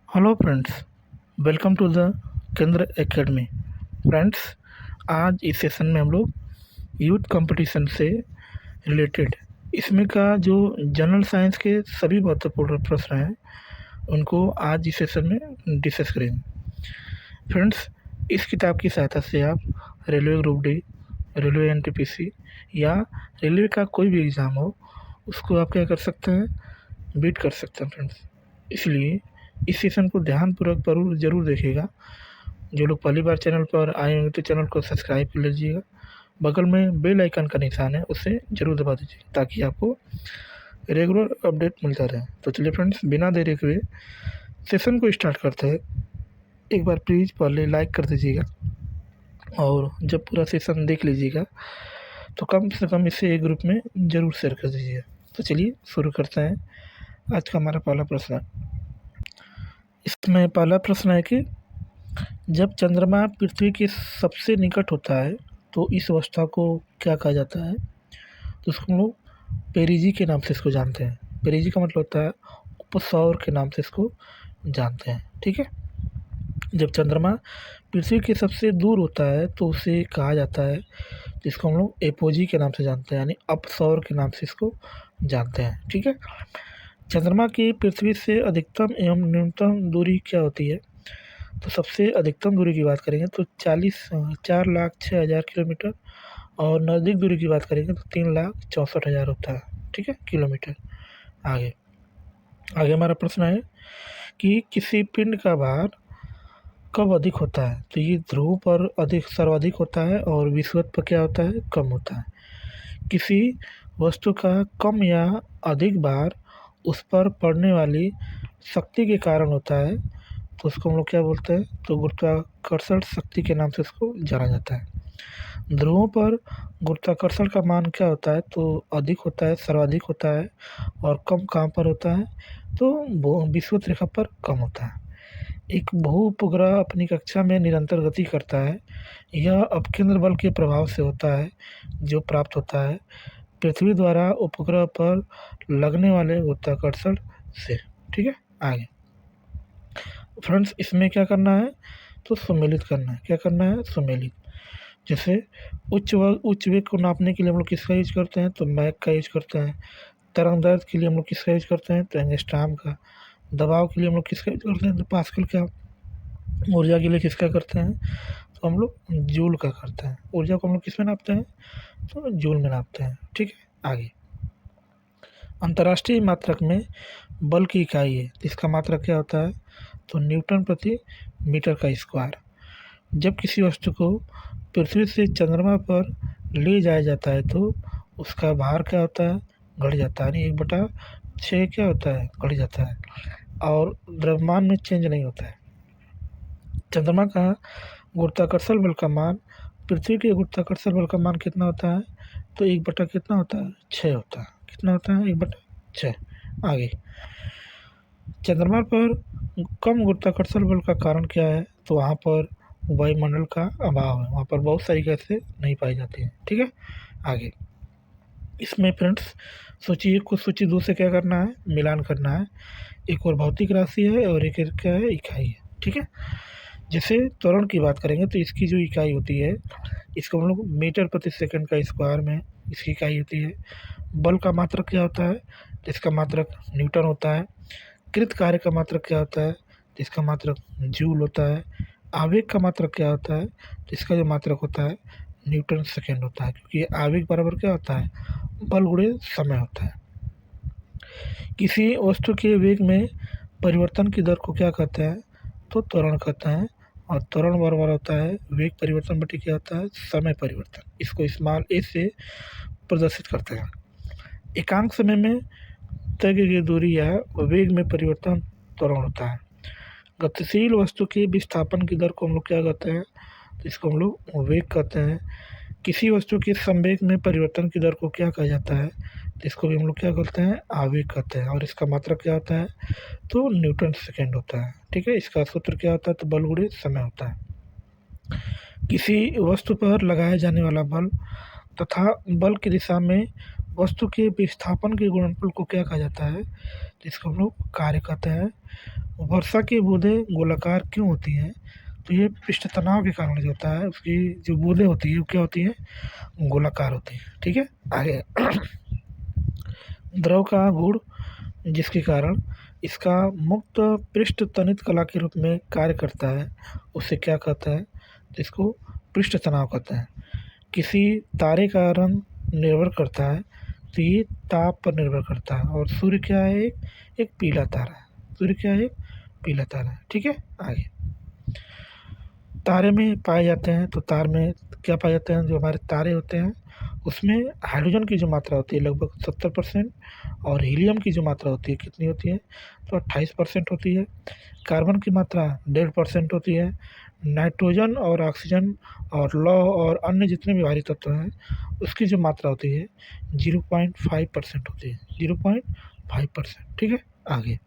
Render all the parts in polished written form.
Hello friends, welcome to the Kendra academy. Friends, आज इस session में हम लोग यूथ कंपटीशन से रिलेटेड इसमें का जो जनरल साइंस के सभी महत्वपूर्ण प्रश्न हैं उनको आज इस सेशन में डिस्कस करेंगे। फ्रेंड्स, इस किताब की सहायता से आप railway group D, railway NTPC या रेलवे का कोई भी एग्ज़ाम हो उसको आप क्या कर सकते हैं, बीट कर सकते हैं फ्रेंड्स। इसलिए इस सेशन को ध्यानपूर्वक ज़रूर देखिएगा। जो लोग पहली बार चैनल पर आए होंगे तो चैनल को सब्सक्राइब कर लीजिएगा। बगल में बेल आइकन का निशान है, उसे ज़रूर दबा दीजिए ताकि आपको रेगुलर अपडेट मिलता रहे। तो चलिए फ्रेंड्स, बिना देरी हुए सेशन को स्टार्ट करते हैं। एक बार प्लीज़ पहले लाइक कर दीजिएगा और जब पूरा सेशन देख लीजिएगा तो कम से कम इसे एक ग्रुप में ज़रूर शेयर कर दीजिएगा। तो चलिए शुरू करते हैं। आज का हमारा पहला प्रश्न, इसमें पहला प्रश्न है कि जब चंद्रमा पृथ्वी के सबसे निकट होता है तो इस अवस्था को क्या कहा जाता है? तो उसको हम लोग पेरिजी के नाम से इसको जानते हैं। पेरिजी का मतलब होता है उपसौर के नाम से इसको जानते हैं। ठीक है, जब चंद्रमा पृथ्वी के सबसे दूर होता है तो उसे कहा जाता है, जिसको हम लोग एपोजी के नाम से जानते हैं, यानी अपसौर के नाम से इसको जानते हैं। ठीक है, चंद्रमा की पृथ्वी से अधिकतम एवं न्यूनतम दूरी क्या होती है? तो सबसे अधिकतम दूरी की बात करेंगे तो 4,06,000 किलोमीटर और नज़दीक दूरी की बात करेंगे तो 3,64,000 होता है। ठीक है, किलोमीटर। आगे आगे हमारा प्रश्न है कि किसी पिंड का भार कब अधिक होता है? तो ये ध्रुव पर सर्वाधिक होता है और विषुवत पर क्या होता है, कम होता है। किसी वस्तु का कम या अधिक भार उस पर पड़ने वाली शक्ति के कारण होता है, तो उसको हम लोग क्या बोलते हैं? तो गुरुत्वाकर्षण शक्ति के नाम से उसको जाना जाता है। ध्रुवों पर गुरुत्वाकर्षण का मान क्या होता है? तो अधिक होता है, सर्वाधिक होता है। और कम कहाँ पर होता है? तो वो विषुवत रेखा पर कम होता है। एक बहु उपग्रह अपनी कक्षा में निरंतर गति करता है। यह अपकेंद्र बल के प्रभाव से होता है, जो प्राप्त होता है पृथ्वी द्वारा उपग्रह पर लगने वाले गुरुत्वाकर्षण से। ठीक है, आगे फ्रेंड्स, इसमें क्या करना है? तो सुमेलित करना है। क्या करना है? सुमेलित। जैसे उच्च वेग को नापने के लिए हम लोग किसका यूज करते हैं? तो मैक का यूज करते हैं। तरंग दैर्ध्य के लिए हम लोग किसका यूज करते हैं? तो एंगस्ट्रॉम का। दबाव के लिए हम लोग किसका यूज करते हैं? तो पास्कल का। ऊर्जा के लिए किसका करते हैं? तो हम लोग जूल का करते हैं। ऊर्जा को हम लोग किस में नापते हैं? तो जूल में नापते हैं। ठीक है, आगे अंतर्राष्ट्रीय मात्रक में बल की इकाई है, इसका मात्रक क्या होता है? तो न्यूटन प्रति मीटर का स्क्वायर। जब किसी वस्तु को पृथ्वी से चंद्रमा पर ले जाया जाता है तो उसका भार क्या होता है? घट जाता है, यानी 1/6 क्या होता है? घट जाता है और द्रव्यमान में चेंज नहीं होता है। चंद्रमा का गुरुत्वाकर्षण बल का मान पृथ्वी के गुरुत्वाकर्षण बल का मान कितना होता है? तो 1 कितना होता है? 6 होता है। कितना होता है? 1/6। आगे चंद्रमा पर कम गुरुत्वाकर्षण बल का कारण क्या है? तो वहाँ पर वायुमंडल का अभाव है, वहाँ पर बहुत सारी गैसें नहीं पाई जाती हैं। ठीक है, आगे इसमें फ्रेंड्स सूची 1 को सूची 2 से क्या करना है? मिलान करना है। एक और भौतिक राशि है और एक क्या है? इकाई है। ठीक है, जैसे त्वरण की बात करेंगे तो इसकी जो इकाई होती है, इसको हम लोग मीटर प्रति सेकंड का स्क्वायर में इसकी इकाई होती है। बल का मात्रक क्या होता है? तो इसका मात्रक न्यूटन होता है। कृत कार्य का मात्रक क्या होता है? तो इसका मात्रक जूल होता है। आवेग का मात्रक क्या होता है? तो इसका जो मात्रक होता है न्यूटन सेकेंड होता है, क्योंकि आवेग बराबर क्या होता है? बल गुणे समय होता है। किसी वस्तु के वेग में परिवर्तन की दर को क्या कहते हैं? तो त्वरण कहते हैं। और त्वरण बराबर होता है वेग परिवर्तन बटे क्या होता है? समय परिवर्तन। इसको स्मॉल ए से प्रदर्शित करते हैं। एकांक समय में तय की गई दूरी या वेग में परिवर्तन त्वरण होता है। गतिशील वस्तु के विस्थापन की दर को हम लोग क्या कहते हैं? तो इसको हम लोग वेग कहते हैं। किसी वस्तु के संवेग में परिवर्तन की दर को क्या कहा जाता है? तो इसको भी हम लोग क्या कहते हैं? आवेग कहते हैं। और इसका मात्रक क्या होता है? तो न्यूटन सेकेंड होता है। ठीक है, इसका सूत्र क्या होता है? तो बल गुणे समय होता है। किसी वस्तु पर लगाया जाने वाला बल तथा बल की दिशा में वस्तु के विस्थापन के गुणनफल को क्या कहा जाता है? तो इसको हम लोग कार्य कहते हैं। वर्षा की बूंदें गोलाकार क्यों होती हैं? तो ये पृष्ठ तनाव के कारण जो होता है, उसकी जो बूंदें होती है वो क्या होती है? गोलाकार होती है। ठीक है, आगे द्रव का गुण जिसके कारण इसका मुक्त पृष्ठ तनित कला के रूप में कार्य करता है, उसे क्या कहते हैं? तो इसको पृष्ठ तनाव कहते हैं। किसी तारे का रंग निर्भर करता है, तो ये ताप पर निर्भर करता है। और सूर्य क्या है? एक पीला तारा है। सूर्य क्या है? एक पीला तारा है। ठीक है, आगे तारे में पाए जाते हैं, तो तार में क्या पाए जाते हैं? जो हमारे तारे होते हैं उसमें हाइड्रोजन की जो मात्रा होती है लगभग 70%, और हीलियम की जो मात्रा होती है कितनी होती है? तो 28% होती है। कार्बन की मात्रा 1.5% होती है। नाइट्रोजन और ऑक्सीजन और लौह और अन्य जितने भी भारी तत्व हैं उसकी जो मात्रा होती है 0.5% होती है। 0.5%। ठीक है, आगे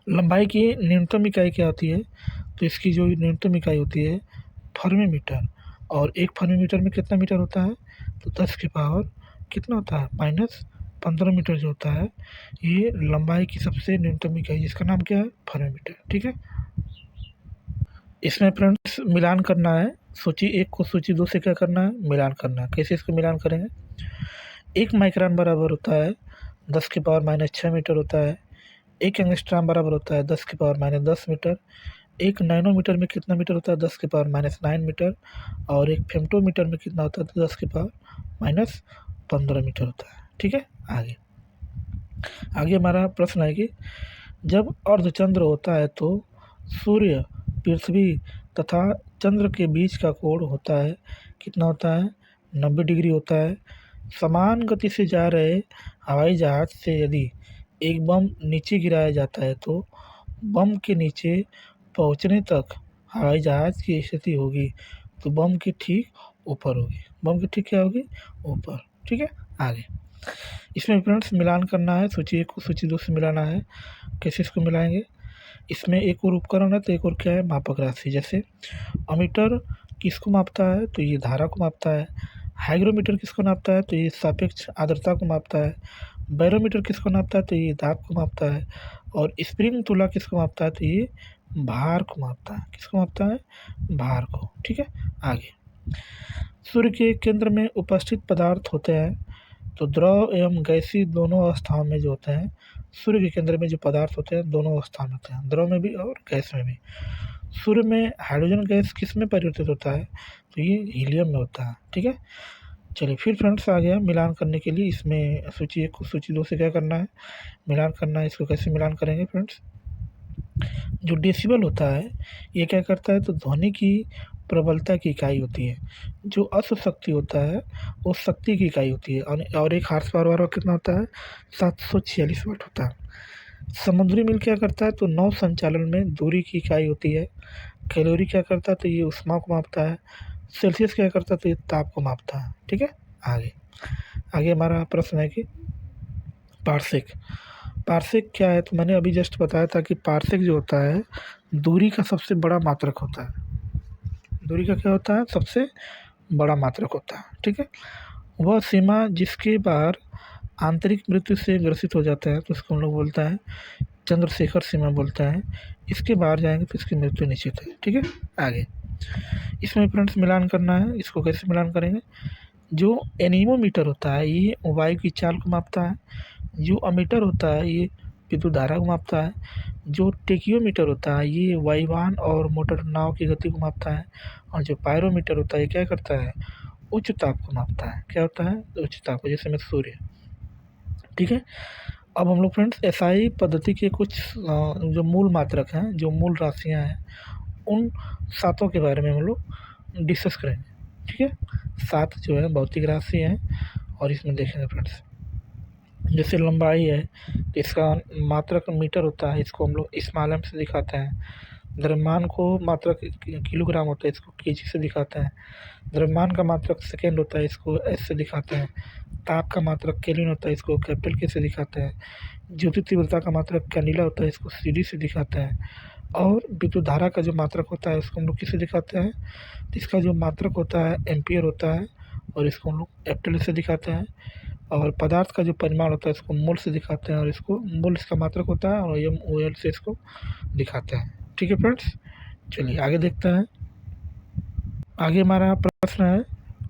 लंबाई की न्यूनतम इकाई क्या होती है? तो इसकी जो न्यूनतम इकाई होती है फर्मी-मीटर। और एक फर्मी-मीटर में कितना मीटर होता है? तो 10 की पावर कितना होता है? -15 मीटर जो होता है, ये लंबाई की सबसे न्यूनतम इकाई, जिसका नाम क्या है? फर्मी-मीटर। ठीक है, इसमें फ्रेंड्स मिलान करना है। सूची 1 को सूची 2 से क्या करना है? मिलान करना है। कैसे इसको मिलान करेंगे? 1 माइक्रोन बराबर होता है 10 की पावर -6 मीटर होता है। 1 एंगस्ट्रॉम बराबर होता है 10 की पावर -10 मीटर। 1 नैनोमीटर में कितना मीटर होता है? 10 की पावर -9 मीटर। और 1 फेम्टोमीटर में कितना होता है? तो 10 की पावर -15 मीटर होता है। ठीक है, आगे हमारा प्रश्न है कि जब अर्धचंद्र होता है तो सूर्य, पृथ्वी तथा चंद्र के बीच का कोण होता है कितना होता है? 90 डिग्री होता है। समान गति से जा रहे हवाई जहाज से यदि एक बम नीचे गिराया जाता है तो बम के नीचे पहुंचने तक हवाई जहाज की स्थिति होगी तो बम के ठीक ऊपर होगी। बम के ठीक क्या होगी? ऊपर। ठीक है, आगे इसमें फ्रेंड्स मिलान करना है। सूची 1 को सूची 2 से मिलाना है। कैसे इसको मिलाएंगे? इसमें एक और उपकरण है तो एक और क्या है? मापक राशि। जैसे अमीटर किसको मापता है? तो ये धारा को मापता है। हाइग्रोमीटर किसको नापता है? तो ये सापेक्ष आर्द्रता को मापता है। बैरोमीटर किसको नापता है? तो ये दाब को मापता है। और स्प्रिंग तुला किसको मापता है? तो ये भार को मापता है। किसको मापता है? भार को। ठीक है, आगे सूर्य के केंद्र में उपस्थित पदार्थ होते हैं, तो द्रव एवं गैसीय दोनों अवस्थाओं में जो होते हैं, सूर्य के केंद्र में जो पदार्थ होते हैं दोनों अवस्था में होते हैं, द्रव में भी और गैस में भी। सूर्य में हाइड्रोजन गैस किस में परिवर्तित होता है? तो ये हीलियम में होता है। ठीक है, चलिए फिर फ्रेंड्स आ गया मिलान करने के लिए। इसमें सूची 1 को सूची 2 से क्या करना है? मिलान करना है। इसको कैसे मिलान करेंगे फ्रेंड्स? जो डेसिबल होता है ये क्या करता है? तो ध्वनि की प्रबलता की इकाई होती है। जो अश्व शक्ति होता है वो शक्ति की इकाई होती है। और एक हार्स पावर वाला कितना होता है? 746 वाट होता है। समुद्री मील क्या करता है? तो नौ संचालन में दूरी की इकाई होती है। कैलोरी क्या करता है? तो ये ऊष्मा को मापता है। सेल्सियस क्या करता है? तो ये ताप को मापता है। ठीक है, आगे हमारा प्रश्न है कि पार्सेक। पार्सेक क्या है? तो मैंने अभी जस्ट बताया था कि पार्सेक जो होता है दूरी का सबसे बड़ा मात्रक होता है। दूरी का क्या होता है? सबसे बड़ा मात्रक होता है। ठीक है, वह सीमा जिसके बाहर आंतरिक मृत्यु से ग्रसित हो जाता है तो उसको हम लोग बोलता है चंद्रशेखर सीमा बोलता है। इसके बाहर जाएंगे तो इसकी मृत्यु निश्चित है। ठीक है, आगे इसमें फ्रेंड्स मिलान करना है। इसको कैसे मिलान करेंगे? जो एनीमोमीटर होता है ये वायु की चाल को मापता है। जो अमीटर होता है ये विद्युत धारा को मापता है। जो टेकियोमीटर होता है ये वायुयान और मोटर नाव की गति को मापता है। और जो पायरोमीटर होता है ये क्या करता है? उच्च ताप को मापता है। क्या होता है? उच्च ताप को, जैसे में सूर्य। ठीक है, अब हम लोग फ्रेंड्स एसआई पद्धति के कुछ जो मूल मात्रक हैं, जो मूल राशियां हैं, उन सातों के बारे में हम लोग डिस्कस करेंगे। ठीक है, 7 जो है भौतिक राशि हैं और इसमें देखेंगे फ्रेंड्स। जैसे लंबाई है तो इसका मात्रक मीटर होता है, इसको हम लोग स्मॉल एम से दिखाते हैं। द्रव्यमान को मात्रक किलोग्राम होता है, इसको केजी से दिखाते हैं। द्रव्यमान का मात्रक सेकेंड होता है, इसको एस से दिखाते हैं। ताप का मात्रक केल्विन होता है, इसको कैपिटल के से दिखाते हैं। ज्योति तीव्रता का मात्रक कैंडिला होता है, इसको सीडी से दिखाते हैं। और विद्युत धारा का जो मात्रक होता है उसको हम लोग किससे दिखाते हैं? तो इसका जो मात्रक होता है एम्पियर होता है और इसको हम लोग एप्टल से दिखाते हैं। और पदार्थ का जो परिमाण होता है इसको मोल से दिखाते हैं, और इसको मोल इसका मात्रक होता है, और MOL से इसको दिखाते हैं। ठीक है फ्रेंड्स, चलिए आगे देखते हैं। आगे हमारा प्रश्न है,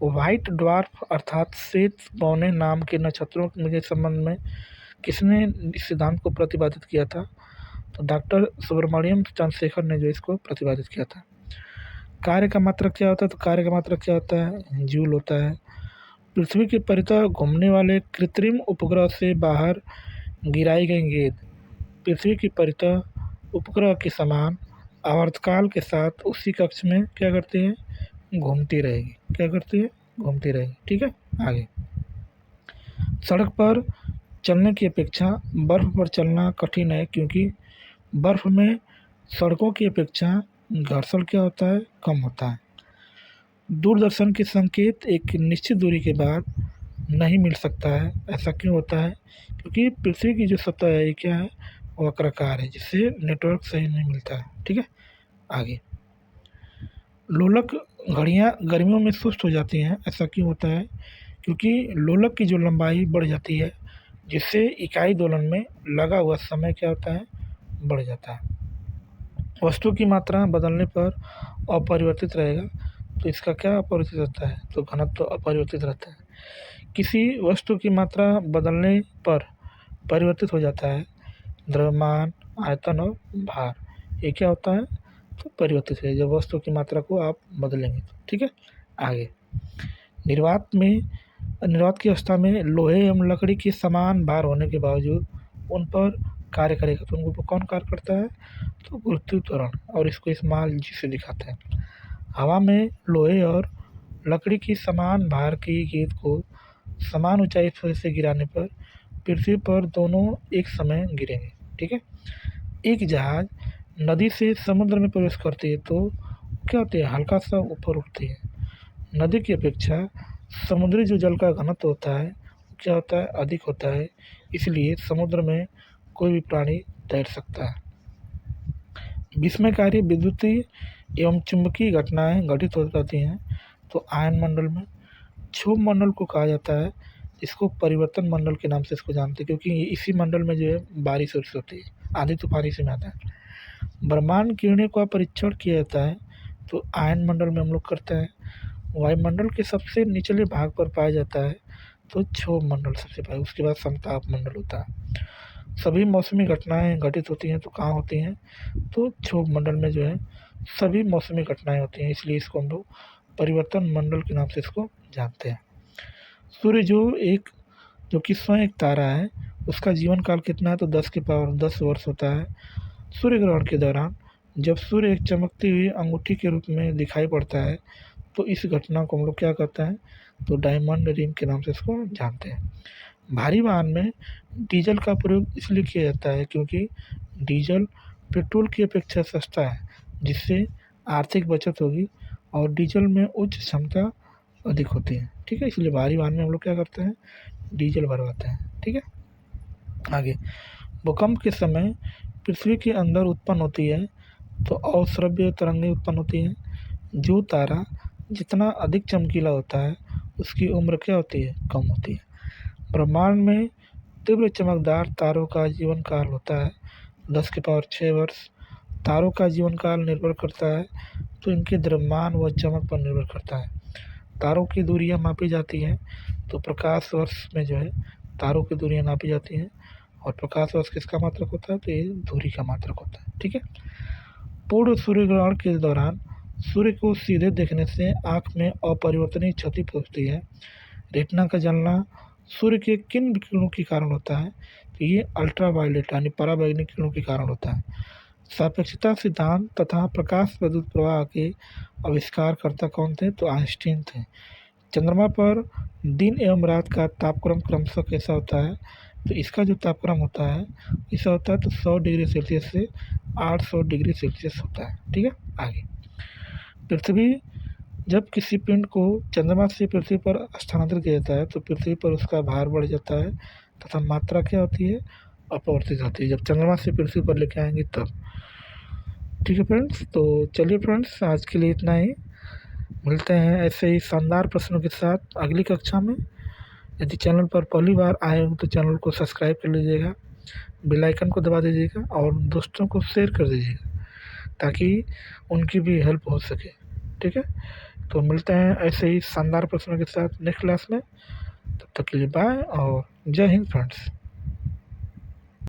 व्हाइट ड्वार्फ अर्थात श्वेत पौने नाम के नक्षत्रों के संबंध में किसने इस सिद्धांत को प्रतिपादित किया था? तो डॉक्टर सुब्रमण्यम चंद्रशेखर ने जो इसको प्रतिपादित किया था। कार्य का मात्रक क्या होता है? तो कार्य का मात्रक क्या होता है? जूल होता है। पृथ्वी के परितः घूमने वाले कृत्रिम उपग्रह से बाहर गिराई गई गेंद पृथ्वी की परितः उपग्रह के समान आवर्तकाल के साथ उसी कक्ष में क्या करती है? घूमती रहेगी। क्या करती है? घूमती रहेगी। ठीक है, आगे। सड़क पर चलने की अपेक्षा बर्फ पर चलना कठिन है, क्योंकि बर्फ में सड़कों की अपेक्षा घर्षण क्या होता है? कम होता है। दूरदर्शन के संकेत एक निश्चित दूरी के बाद नहीं मिल सकता है। ऐसा क्यों होता है? क्योंकि पृथ्वी की जो सतह है ये क्या है? वक्राकार है, जिससे नेटवर्क सही नहीं मिलता है। ठीक है, आगे। लोलक घड़ियाँ गर्मियों में सुस्त हो जाती हैं। ऐसा क्यों होता है? क्योंकि लोलक की जो लंबाई बढ़ जाती है, जिससे इकाई दोलन में लगा हुआ समय क्या होता है? बढ़ जाता है। वस्तु की मात्रा बदलने पर अपरिवर्तित रहेगा, तो इसका क्या अपरिवर्तित रहता है? तो घनत्व तो अपरिवर्तित रहता है। किसी वस्तु की मात्रा बदलने पर परिवर्तित हो जाता है। द्रव्यमान, आयतन और भार, ये क्या होता है? तो परिवर्तित है जब वस्तु की मात्रा को आप बदलेंगे तो। ठीक है, आगे। निर्वात की अवस्था में लोहे एवं लकड़ी के समान भार होने के बावजूद उन पर कार्य करेगा, तो उनको कौन कार्य करता है? तो गुरुत्वीय त्वरण, और इसको स्मॉल g से दिखाते हैं। हवा में लोहे और लकड़ी की समान भार की गेंद को समान ऊंचाई से गिराने पर पृथ्वी पर दोनों एक समय गिरेंगे। ठीक है, एक जहाज नदी से समुद्र में प्रवेश करती है तो क्या होती है? हल्का सा ऊपर उठती है। नदी की अपेक्षा समुद्री जो जल का घनत्व होता है क्या होता है? अधिक होता है, इसलिए समुद्र में कोई भी प्राणी तैर सकता है। विस्मयकारी विद्युतीय एवं चुंबकीय घटनाएं घटित हो जाती हैं तो आयन मंडल में। क्षोभ मंडल को कहा जाता है, इसको परिवर्तन मंडल के नाम से इसको जानते हैं, क्योंकि इसी मंडल में जो है बारिश होती है, आंधी तूफान इसी में आता है। ब्रह्मांड किरणों का परीक्षण किया जाता है तो आयन मंडल में हम लोग करते हैं। वायुमंडल के सबसे निचले भाग पर पाया जाता है तो क्षोभ मंडल सबसे पहले, उसके बाद समताप मंडल होता है। सभी मौसमी घटनाएं घटित होती हैं तो कहाँ होती हैं? तो क्षोभ मंडल में जो है सभी मौसमी घटनाएं होती हैं, इसलिए इसको हम लोग परिवर्तन मंडल के नाम से इसको जानते हैं। सूर्य जो कि स्वयं एक तारा है, उसका जीवन काल कितना है? तो 10 की पावर 10 वर्ष होता है। सूर्य ग्रहण के दौरान जब सूर्य एक चमकती हुई अंगूठी के रूप में दिखाई पड़ता है तो इस घटना को हम लोग क्या कहते हैं? तो डायमंड रिंग के नाम से इसको जानते हैं। भारी वाहन में डीजल का प्रयोग इसलिए किया जाता है क्योंकि डीजल पेट्रोल की अपेक्षा सस्ता है, जिससे आर्थिक बचत होगी और डीजल में उच्च क्षमता अधिक होती है। ठीक है, इसलिए भारी वाहन में हम लोग क्या करते हैं? डीजल भरवाते हैं। ठीक है, आगे। भूकंप के समय पृथ्वी के अंदर उत्पन्न होती है तो अवश्रव्य तरंगें उत्पन्न होती हैं। जो तारा जितना अधिक चमकीला होता है उसकी उम्र क्या होती है? कम होती है। ब्रह्मांड में तीव्र चमकदार तारों का जीवन काल होता है 10 की पावर 6 वर्ष। तारों का जीवन काल निर्भर करता है तो इनके द्रव्यमान व चमक पर निर्भर करता है। तारों की दूरियां मापी जाती हैं तो प्रकाश वर्ष में जो है तारों की दूरियां नापी जाती हैं, और प्रकाश वर्ष किसका मात्रक होता है? तो ये दूरी का मात्रक होता है। ठीक है, पूर्ण सूर्य ग्रहण के दौरान सूर्य को सीधे देखने से आँख में अपरिवर्तनीय क्षति पहुँचती है। रेटिना का जलना सूर्य के किन किरणों के कारण होता है? तो ये अल्ट्रावायलेट यानी पराबैंगनी किरणों के कारण होता है। सापेक्षता सिद्धांत तथा प्रकाश विद्युत प्रवाह के आविष्कारकर्ता कौन थे? तो आइंस्टीन थे। चंद्रमा पर दिन एवं रात का तापक्रम क्रमशः कैसा होता है? तो इसका जो तापक्रम होता है ऐसा होता है तो 100 डिग्री सेल्सियस से 800 डिग्री सेल्सियस होता है। ठीक है, आगे। पृथ्वी जब किसी पिंड को चंद्रमा से पृथ्वी पर स्थानांतरित किया जाता है तो पृथ्वी पर उसका भार बढ़ जाता है तथा मात्रा क्या होती है? अपवर्तित होती है, जब चंद्रमा से पृथ्वी पर लेके आएंगे तब। ठीक है फ्रेंड्स, तो चलिए फ्रेंड्स, आज के लिए इतना ही। मिलते हैं ऐसे ही शानदार प्रश्नों के साथ अगली कक्षा में। यदि चैनल पर पहली बार आए हो तो चैनल को सब्सक्राइब कर लीजिएगा, बेल आइकन को दबा दीजिएगा और दोस्तों को शेयर कर दीजिएगा ताकि उनकी भी हेल्प हो सके। ठीक है, तो मिलते हैं ऐसे ही शानदार प्रश्नों के साथ नेक्स्ट क्लास में। तब तक के लिए बाय और जय हिंद फ्रेंड्स।